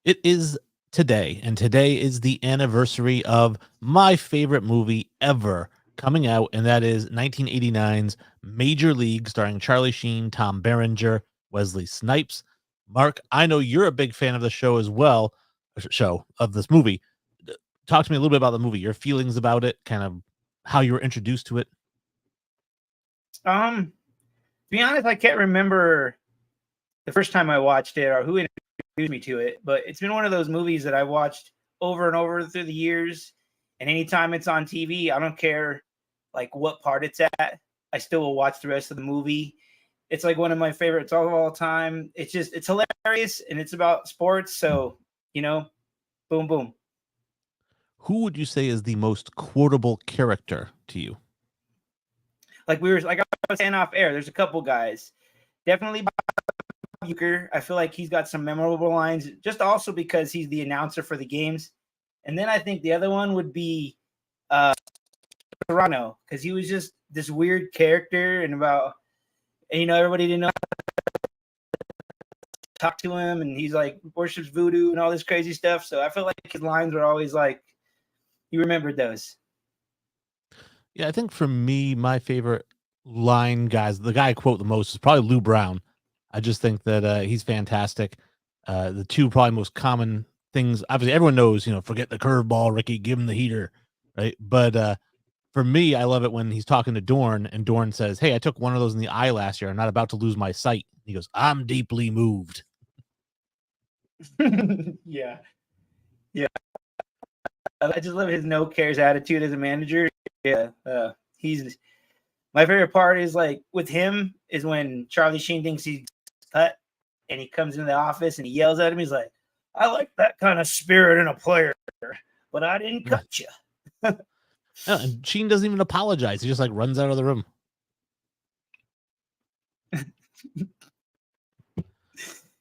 It is today, and today is the anniversary of my favorite movie ever coming out, and that is 1989's Major League, starring Charlie Sheen, Tom Berenger, Wesley Snipes. Mark, I know you're a big fan of the show as well, show of this movie. Talk to me a little bit about the movie, your feelings about it, kind of how you were introduced to it. To be honest, I can't remember the first time I watched it or who introduced me to it, but it's been one of those movies that I watched over and over through the years. And anytime it's on TV, I don't care like what part it's at, I still will watch the rest of the movie. It's like one of my favorites of all time. It's hilarious and it's about sports. So, you know, boom, boom. Who would you say is the most quotable character to you? Like I was saying off air, there's a couple guys. Definitely Euchre. I feel like he's got some memorable lines, just also because he's the announcer for the games. And then I think the other one would be Toronto, because he was just this weird character and everybody didn't know how to talk to him, and he's like worships voodoo and all this crazy stuff. So I feel like his lines were always like, you remembered those. Yeah, I think for me, my favorite line guys, the guy I quote the most is probably Lou Brown. I just think that he's fantastic. The two probably most common things, obviously, everyone knows, forget the curveball, Ricky, give him the heater, right? But for me, I love it when he's talking to Dorn and Dorn says, "Hey, I took one of those in the eye last year. I'm not about to lose my sight." He goes, "I'm deeply moved." Yeah. Yeah. I just love his no cares attitude as a manager. Yeah. He's my favorite part is like with him is when Charlie Sheen thinks he's cut and he comes into the office and he yells at him. He's like, "I like that kind of spirit in a player, but I didn't cut you." And Sheen doesn't even apologize. He just like runs out of the room.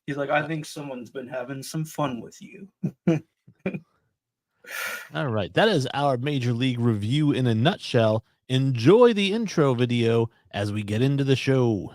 He's like, "I think someone's been having some fun with you." All right. That is our Major League review in a nutshell. Enjoy the intro video as we get into the show.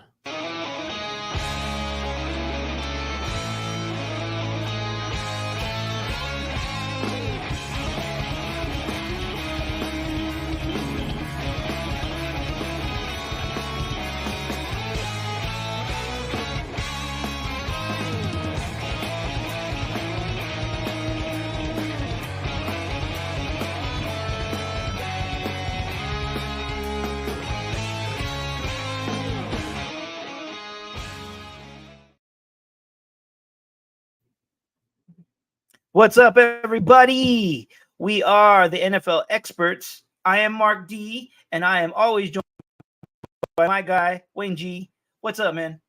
What's up, everybody? We are the NFL experts. I am Mark D, and I am always joined by my guy, Wayne G. What's up, man?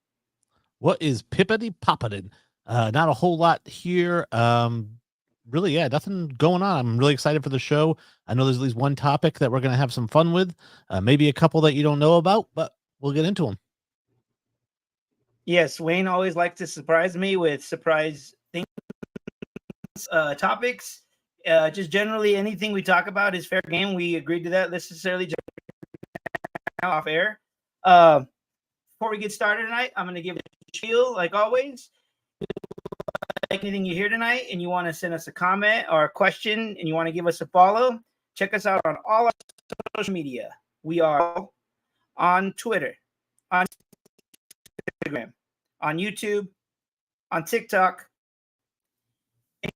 What is pippity poppity? Not a whole lot here. Really, yeah, nothing going on. I'm really excited for the show. I know there's at least one topic that we're going to have some fun with. Maybe a couple that you don't know about, but we'll get into them. Yes, Wayne always likes to surprise me with surprise things, topics. Just generally anything we talk about is fair game. We agreed to that necessarily just off air. Before we get started tonight, I'm going to give it a spiel like always. Like anything you hear tonight and you want to send us a comment or a question and you want to give us a follow, check us out on all our social media. We are on Twitter, on Instagram, on YouTube, on TikTok. And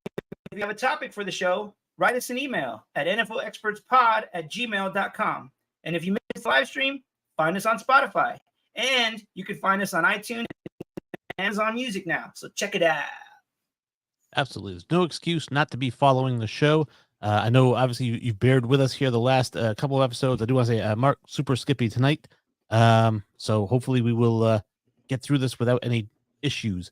if you have a topic for the show, write us an email at nflexpertspod@gmail.com. And if you missed the live stream, find us on Spotify. And you can find us on iTunes and Amazon Music now. So check it out. Absolutely. There's no excuse not to be following the show. I know, obviously, you've bared with us here the last couple of episodes. I do want to say, Mark, super skippy tonight. So hopefully we will get through this without any issues.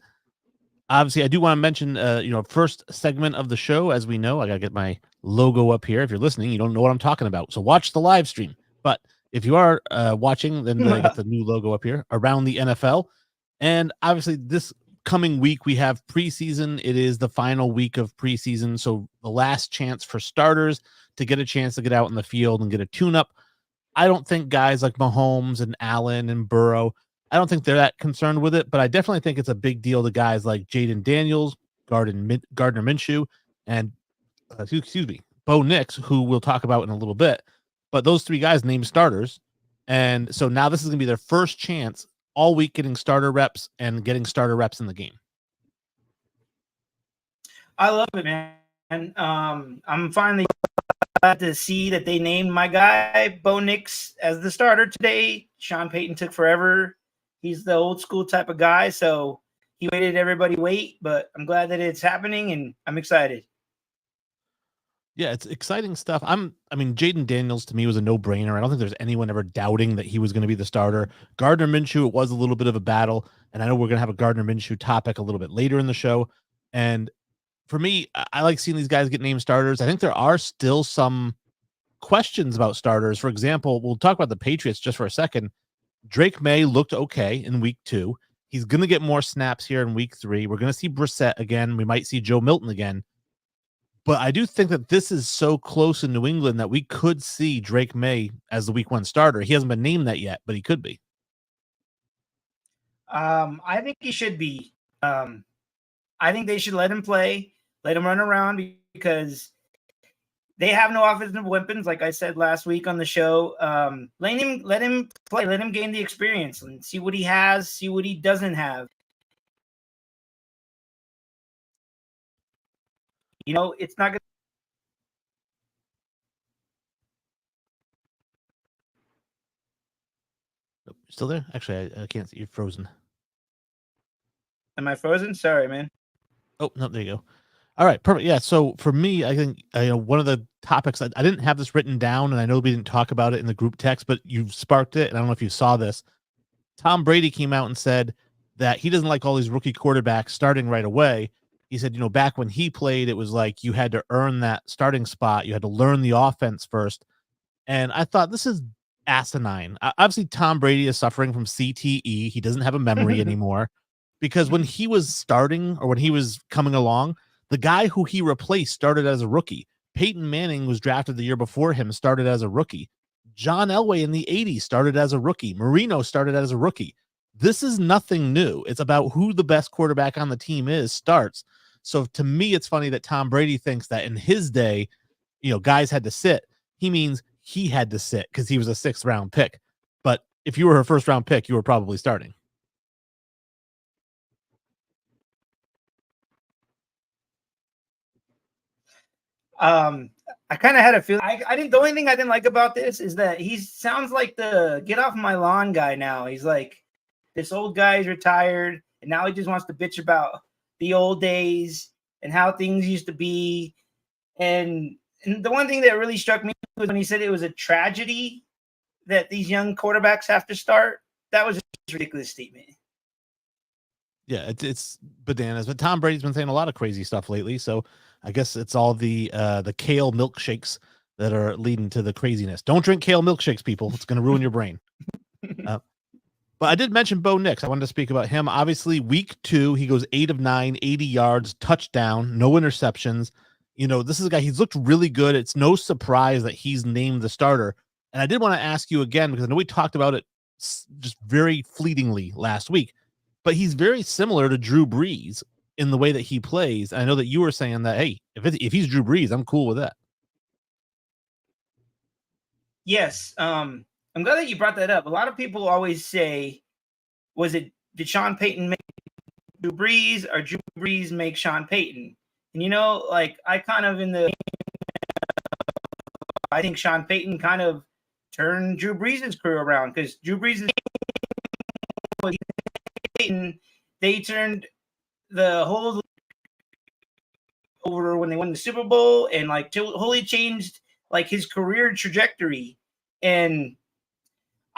Obviously, I do want to mention, first segment of the show. As we know, I got to get my logo up here. If you're listening, you don't know what I'm talking about. So watch the live stream. But if you are watching, then I get the new logo up here, Around the NFL. And obviously, this coming week, we have preseason. It is the final week of preseason. So the last chance for starters to get a chance to get out in the field and get a tune-up. I don't think guys like Mahomes and Allen and Burrow, I don't think they're that concerned with it, but I definitely think it's a big deal to guys like Jaden Daniels, Gardner Minshew, and excuse me, Bo Nix, who we'll talk about in a little bit. But those three guys named starters. And so now this is going to be their first chance all week getting starter reps and getting starter reps in the game. I love it, man. I'm finally glad to see that they named my guy Bo Nix as the starter today. Sean Payton took forever. He's the old school type of guy, so he waited everybody wait, but I'm glad that it's happening, and I'm excited. Yeah, it's exciting stuff. I mean, Jaden Daniels to me was a no-brainer. I don't think there's anyone ever doubting that he was going to be the starter. Gardner Minshew, it was a little bit of a battle, and I know we're going to have a Gardner Minshew topic a little bit later in the show. And for me, I like seeing these guys get named starters. I think there are still some questions about starters. For example, we'll talk about the Patriots just for a second. Drake May looked okay in week 2. He's going to get more snaps here in week 3. We're going to see Brissett again. We might see Joe Milton again. But I do think that this is so close in New England that we could see Drake May as the week 1 starter. He hasn't been named that yet, but he could be. I think he should be. I think they should let him play, let him run around, because they have no offensive weapons. Like I said last week on the show, let him play, let him gain the experience and see what he has, see what he doesn't have. You know, it's not going to. Still there? Actually, I can't see. You're frozen. Am I frozen? Sorry, man. Oh, no, there you go. All right, perfect. Yeah, so for me, I think one of the topics, I didn't have this written down, and I know we didn't talk about it in the group text, but you sparked it, and I don't know if you saw this. Tom Brady came out and said that he doesn't like all these rookie quarterbacks starting right away. He said, back when he played, it was like you had to earn that starting spot. You had to learn the offense first. And I thought, this is asinine. Obviously, Tom Brady is suffering from CTE. He doesn't have a memory anymore, because when he was starting, or when he was coming along, the guy who he replaced started as a rookie. Peyton Manning was drafted the year before him, started as a rookie. John Elway in the 80s started as a rookie. Marino started as a rookie. This is nothing new. It's about who the best quarterback on the team is starts. So to me, it's funny that Tom Brady thinks that in his day, guys had to sit. He means he had to sit because he was a 6th round pick. But if you were a 1st round pick, you were probably starting. I kind of had a feeling. I didn't. The only thing I didn't like about this is that he sounds like the get off my lawn guy now. He's like, this old guy's retired, and now he just wants to bitch about the old days and how things used to be. And the one thing that really struck me was when he said it was a tragedy that these young quarterbacks have to start. That was a ridiculous statement. Yeah, it's bananas. But Tom Brady's been saying a lot of crazy stuff lately, so I guess it's all the kale milkshakes that are leading to the craziness. Don't drink kale milkshakes, people. It's going to ruin your brain. But I did mention Bo Nix. I wanted to speak about him. Obviously, week 2, he goes 8 of 9, 80 yards, touchdown, no interceptions. This is a guy, he's looked really good. It's no surprise that he's named the starter. And I did want to ask you again, because I know we talked about it just very fleetingly last week, but he's very similar to Drew Brees in the way that he plays. I know that you were saying that, hey, if he's Drew Brees, I'm cool with that. Yes. I'm glad that you brought that up. A lot of people always say, did Sean Payton make Drew Brees, or Drew Brees make Sean Payton? And I think Sean Payton kind of turned Drew Brees' career around, because Drew Brees' they turned the whole over when they won the Super Bowl, and totally changed his career trajectory. And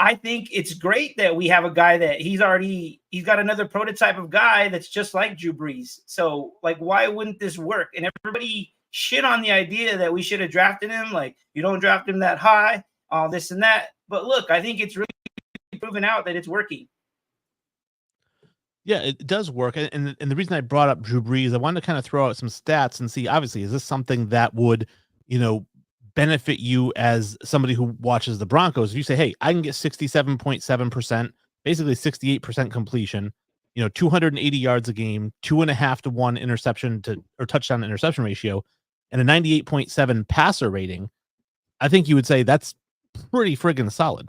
I think it's great that we have a guy that he's got another prototype of guy that's just like Drew Brees. So why wouldn't this work? And everybody shit on the idea that we should have drafted him. You don't draft him that high, all this and that. But look, I think it's really proven out that it's working. Yeah, it does work. And the reason I brought up Drew Brees, I wanted to kind of throw out some stats and see, obviously, is this something that would, benefit you as somebody who watches the Broncos? If you say, hey, I can get 67.7%, basically 68% completion, 280 yards a game, 2.5 to 1 interception to or touchdown to interception ratio, and a 98.7 passer rating, I think you would say that's pretty friggin' solid.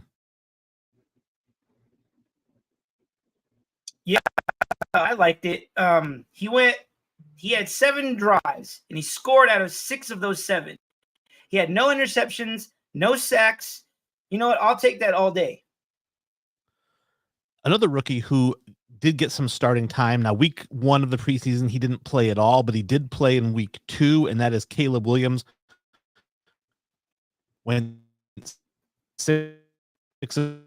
Yeah, I liked it. He had 7 drives and he scored out of 6 of those 7. He had no interceptions, no sacks. You know what? I'll take that all day. Another rookie who did get some starting time. Now, week 1 of the preseason, he didn't play at all, but he did play in week 2, and that is Caleb Williams. Went 6 of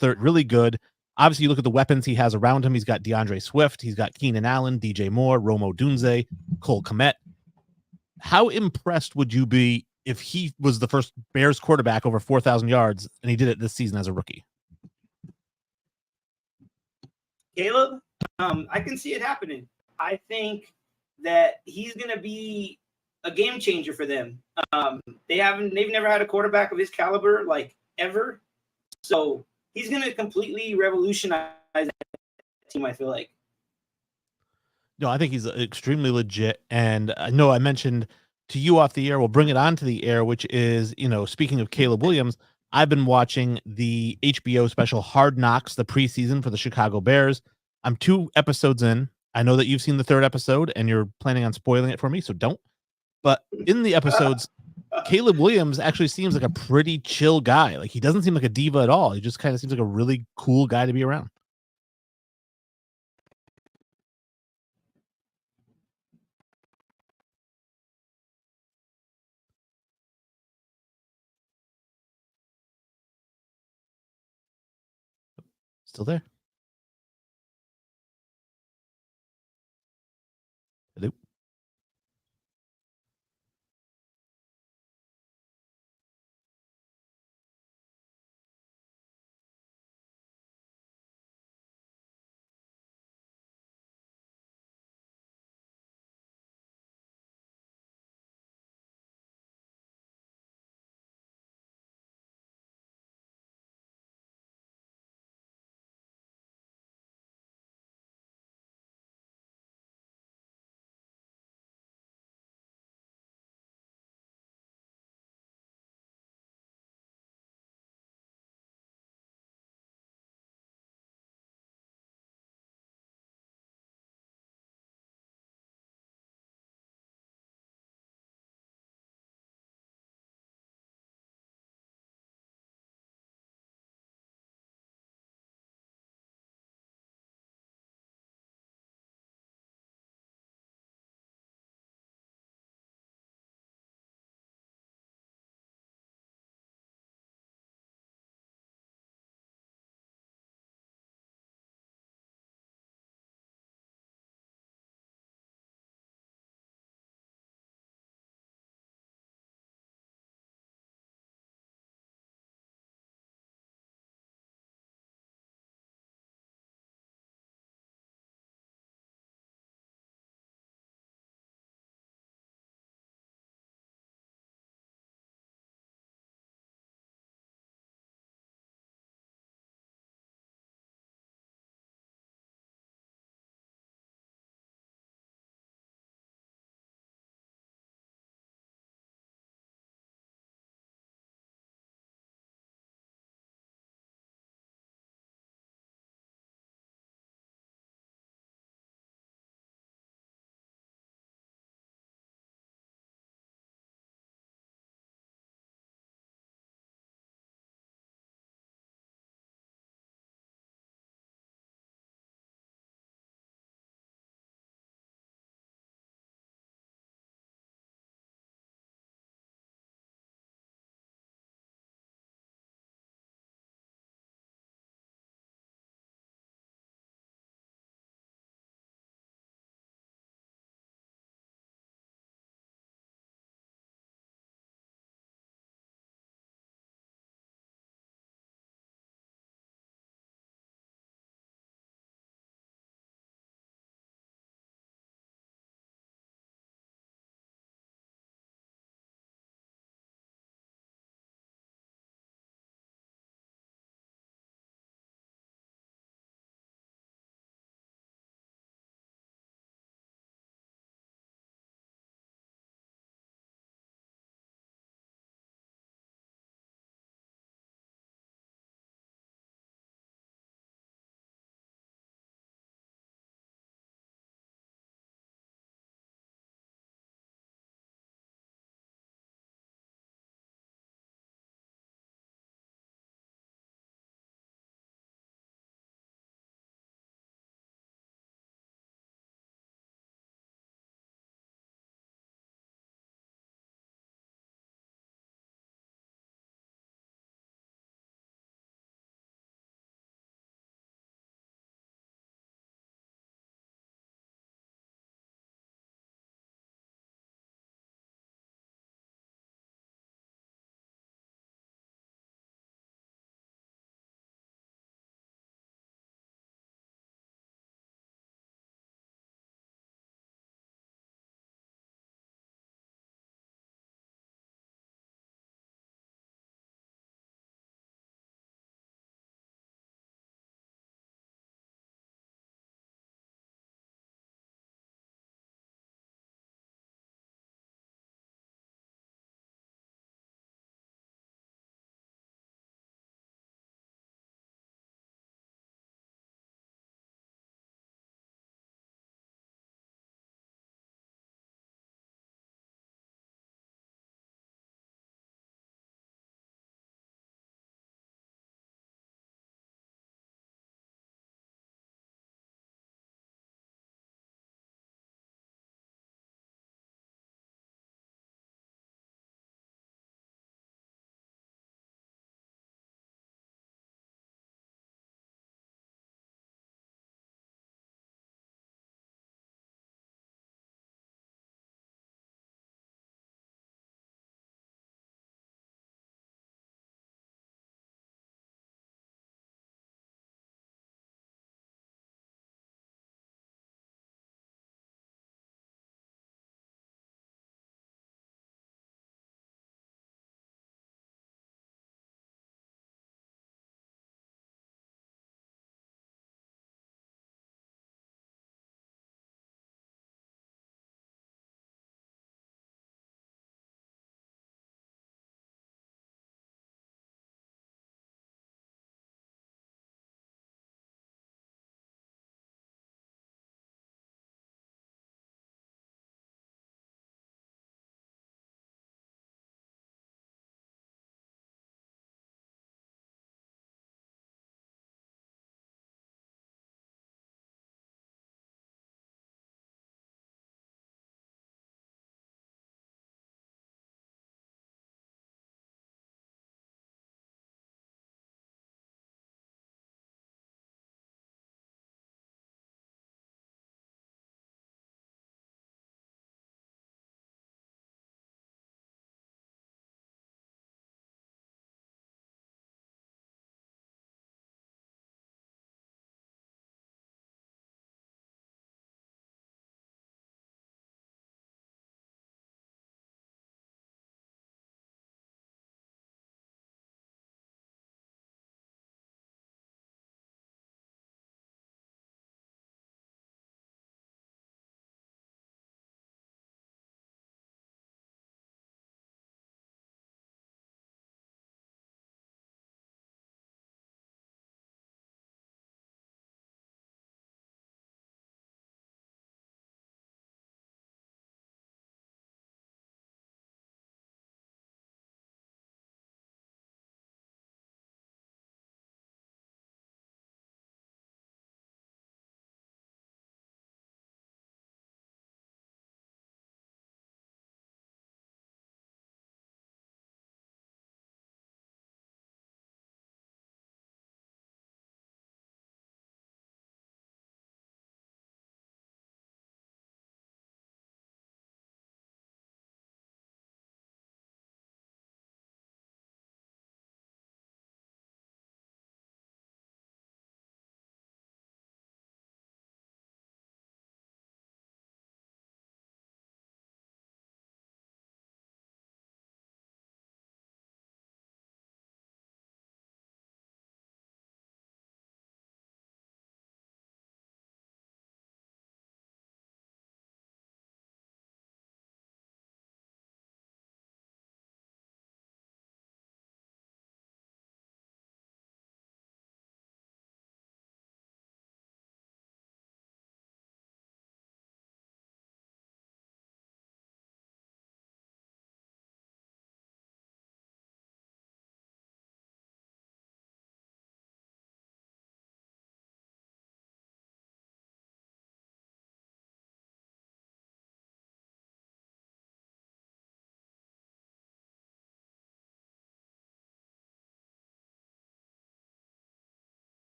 30, really good. Obviously, you look at the weapons he has around him. He's got DeAndre Swift. He's got Keenan Allen, DJ Moore, Romo Dunze, Cole Kmet. How impressed would you be if he was the first Bears quarterback over 4,000 yards, and he did it this season as a rookie? Caleb, I can see it happening. I think that he's going to be a game changer for them. They've never had a quarterback of his caliber, like, ever. So he's going to completely revolutionize that team, I feel like. No, I think he's extremely legit. And I know I mentioned to you off the air, we'll bring it on to the air, which is, speaking of Caleb Williams, I've been watching the HBO special Hard Knocks, the preseason for the Chicago Bears. I'm 2 episodes in. I know that you've seen the 3rd episode and you're planning on spoiling it for me, so don't. But in the episodes, Caleb Williams actually seems like a pretty chill guy. Like, he doesn't seem like a diva at all. He just kind of seems like a really cool guy to be around. Still there? Hello?